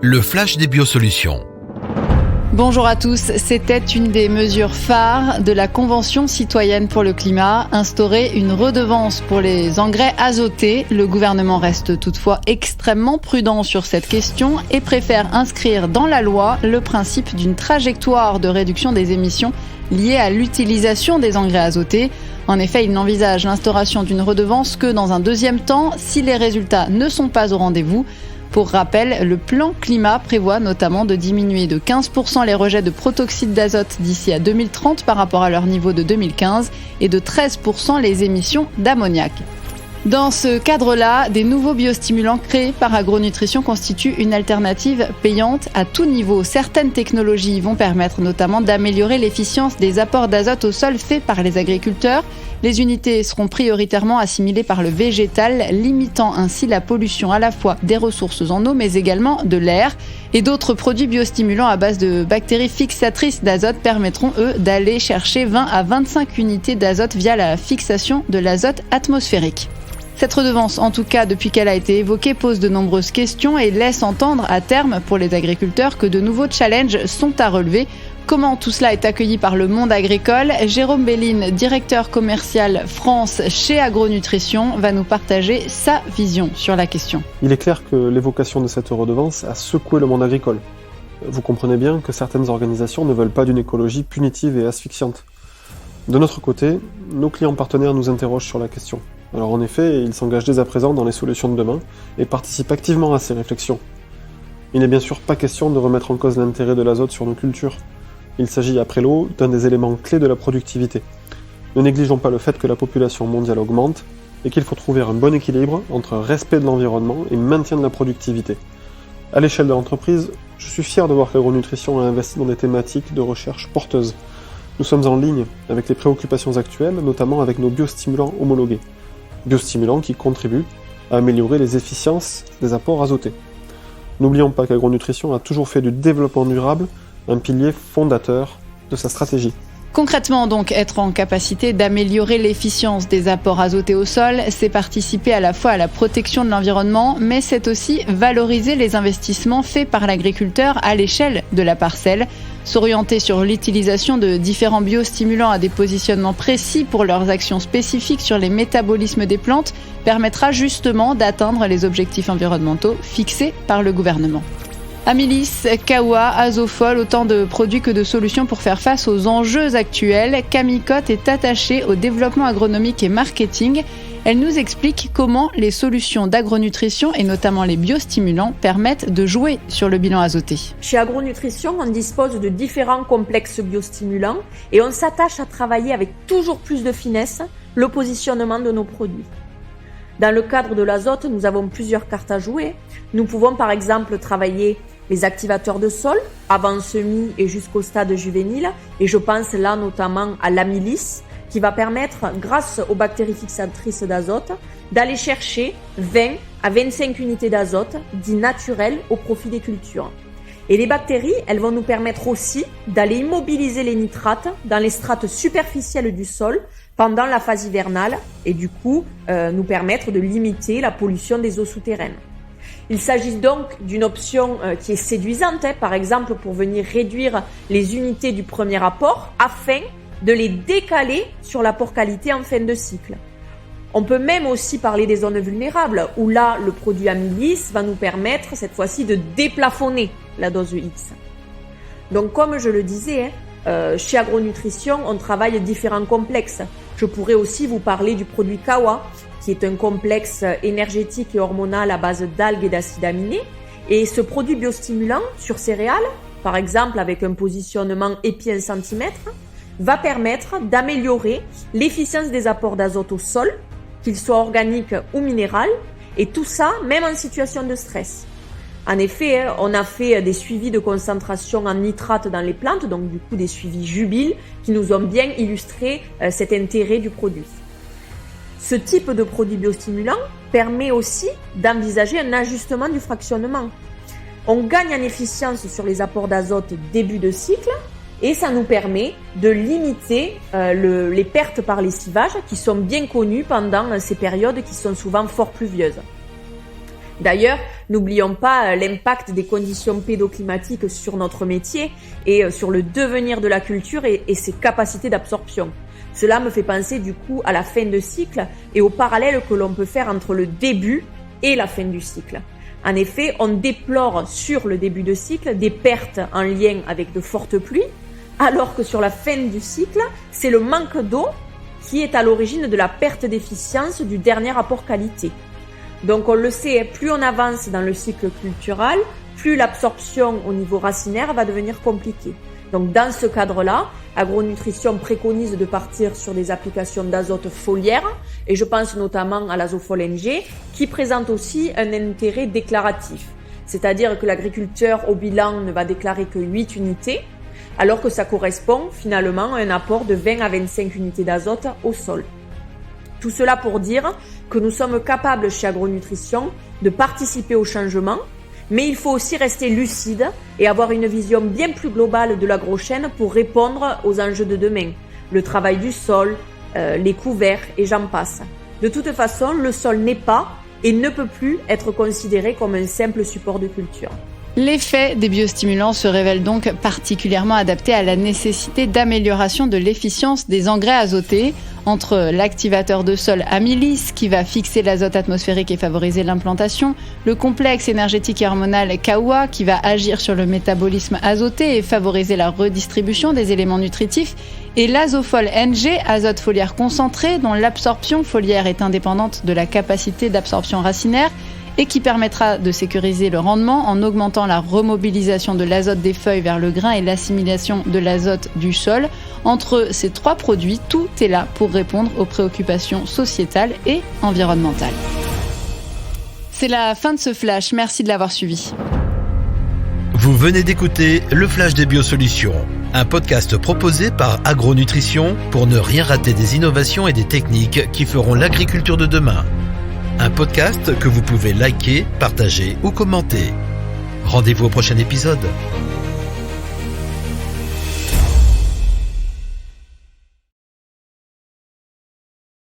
Le flash des biosolutions. Bonjour à tous, c'était une des mesures phares de la Convention citoyenne pour le climat, instaurer une redevance pour les engrais azotés. Le gouvernement reste toutefois extrêmement prudent sur cette question et préfère inscrire dans la loi le principe d'une trajectoire de réduction des émissions liées à l'utilisation des engrais azotés. En effet, il n'envisage l'instauration d'une redevance que dans un deuxième temps, si les résultats ne sont pas au rendez-vous. Pour rappel, le plan climat prévoit notamment de diminuer de 15% les rejets de protoxyde d'azote d'ici à 2030 par rapport à leur niveau de 2015 et de 13% les émissions d'ammoniac. Dans ce cadre-là, des nouveaux biostimulants créés par Agronutrition constituent une alternative payante à tout niveau. Certaines technologies vont permettre notamment d'améliorer l'efficience des apports d'azote au sol faits par les agriculteurs. Les unités seront prioritairement assimilées par le végétal, limitant ainsi la pollution à la fois des ressources en eau mais également de l'air. Et d'autres produits biostimulants à base de bactéries fixatrices d'azote permettront, eux, d'aller chercher 20 à 25 unités d'azote via la fixation de l'azote atmosphérique. Cette redevance, en tout cas depuis qu'elle a été évoquée, pose de nombreuses questions et laisse entendre à terme pour les agriculteurs que de nouveaux challenges sont à relever. Comment tout cela est accueilli par le monde agricole ? Jérôme Belline, directeur commercial France chez Agronutrition, va nous partager sa vision sur la question. Il est clair que l'évocation de cette redevance a secoué le monde agricole. Vous comprenez bien que certaines organisations ne veulent pas d'une écologie punitive et asphyxiante. De notre côté, nos clients partenaires nous interrogent sur la question. Alors en effet, ils s'engagent dès à présent dans les solutions de demain et participent activement à ces réflexions. Il n'est bien sûr pas question de remettre en cause l'intérêt de l'azote sur nos cultures. Il s'agit, après l'eau, d'un des éléments clés de la productivité. Ne négligeons pas le fait que la population mondiale augmente et qu'il faut trouver un bon équilibre entre respect de l'environnement et maintien de la productivité. À l'échelle de l'entreprise, je suis fier de voir qu'Agronutrition a investi dans des thématiques de recherche porteuses. Nous sommes en ligne avec les préoccupations actuelles, notamment avec nos biostimulants homologués. Biostimulants qui contribuent à améliorer les efficiences des apports azotés. N'oublions pas qu'Agronutrition a toujours fait du développement durable un pilier fondateur de sa stratégie. Concrètement donc, être en capacité d'améliorer l'efficience des apports azotés au sol, c'est participer à la fois à la protection de l'environnement, mais c'est aussi valoriser les investissements faits par l'agriculteur à l'échelle de la parcelle. S'orienter sur l'utilisation de différents biostimulants à des positionnements précis pour leurs actions spécifiques sur les métabolismes des plantes permettra justement d'atteindre les objectifs environnementaux fixés par le gouvernement. Amylis, Kawa, Azofol, autant de produits que de solutions pour faire face aux enjeux actuels. Camille Cotte est attachée au développement agronomique et marketing. Elle nous explique comment les solutions d'agronutrition et notamment les biostimulants permettent de jouer sur le bilan azoté. Chez Agronutrition, on dispose de différents complexes biostimulants et on s'attache à travailler avec toujours plus de finesse le positionnement de nos produits. Dans le cadre de l'azote, nous avons plusieurs cartes à jouer. Nous pouvons par exemple travailler les activateurs de sol, avant semis et jusqu'au stade juvénile, et je pense là notamment à l'amylis, qui va permettre, grâce aux bactéries fixatrices d'azote, d'aller chercher 20 à 25 unités d'azote, dits naturels, au profit des cultures. Et les bactéries, elles vont nous permettre aussi d'aller immobiliser les nitrates dans les strates superficielles du sol pendant la phase hivernale et du coup nous permettre de limiter la pollution des eaux souterraines. Il s'agit donc d'une option qui est séduisante, par exemple pour venir réduire les unités du premier apport afin de les décaler sur l'apport qualité en fin de cycle. On peut même aussi parler des zones vulnérables où là le produit Amylis va nous permettre cette fois-ci de déplafonner la dose X. Donc comme je le disais, chez Agronutrition on travaille différents complexes. Je pourrais aussi vous parler du produit Kawa, qui est un complexe énergétique et hormonal à base d'algues et d'acides aminés. Et ce produit biostimulant sur céréales, par exemple avec un positionnement épi 1 cm, va permettre d'améliorer l'efficience des apports d'azote au sol, qu'ils soient organiques ou minéraux, et tout ça même en situation de stress. En effet, on a fait des suivis de concentration en nitrate dans les plantes, donc du coup des suivis jubiles qui nous ont bien illustré cet intérêt du produit. Ce type de produit biostimulant permet aussi d'envisager un ajustement du fractionnement. On gagne en efficience sur les apports d'azote début de cycle et ça nous permet de limiter les pertes par lessivage qui sont bien connues pendant ces périodes qui sont souvent fort pluvieuses. D'ailleurs, n'oublions pas l'impact des conditions pédoclimatiques sur notre métier et sur le devenir de la culture et ses capacités d'absorption. Cela me fait penser du coup à la fin de cycle et au parallèle que l'on peut faire entre le début et la fin du cycle. En effet, on déplore sur le début de cycle des pertes en lien avec de fortes pluies, alors que sur la fin du cycle, c'est le manque d'eau qui est à l'origine de la perte d'efficience du dernier rapport qualité. Donc on le sait, plus on avance dans le cycle cultural, plus l'absorption au niveau racinaire va devenir compliquée. Donc dans ce cadre-là, Agronutrition préconise de partir sur des applications d'azote foliaire, et je pense notamment à l'Azofol NG, qui présente aussi un intérêt déclaratif. C'est-à-dire que l'agriculteur au bilan ne va déclarer que 8 unités, alors que ça correspond finalement à un apport de 20 à 25 unités d'azote au sol. Tout cela pour dire que nous sommes capables chez Agronutrition de participer au changement, mais il faut aussi rester lucide et avoir une vision bien plus globale de l'agrochaîne pour répondre aux enjeux de demain. Le travail du sol, les couverts et j'en passe. De toute façon, le sol n'est pas et ne peut plus être considéré comme un simple support de culture. L'effet des biostimulants se révèle donc particulièrement adapté à la nécessité d'amélioration de l'efficience des engrais azotés, entre l'activateur de sol Amylis qui va fixer l'azote atmosphérique et favoriser l'implantation, le complexe énergétique et hormonal Kawa qui va agir sur le métabolisme azoté et favoriser la redistribution des éléments nutritifs, et l'Azofol NG, azote foliaire concentré, dont l'absorption foliaire est indépendante de la capacité d'absorption racinaire, et qui permettra de sécuriser le rendement en augmentant la remobilisation de l'azote des feuilles vers le grain et l'assimilation de l'azote du sol. Entre ces 3 produits, tout est là pour répondre aux préoccupations sociétales et environnementales. C'est la fin de ce flash, merci de l'avoir suivi. Vous venez d'écouter le Flash des Biosolutions, un podcast proposé par Agronutrition pour ne rien rater des innovations et des techniques qui feront l'agriculture de demain. Un podcast que vous pouvez liker, partager ou commenter. Rendez-vous au prochain épisode.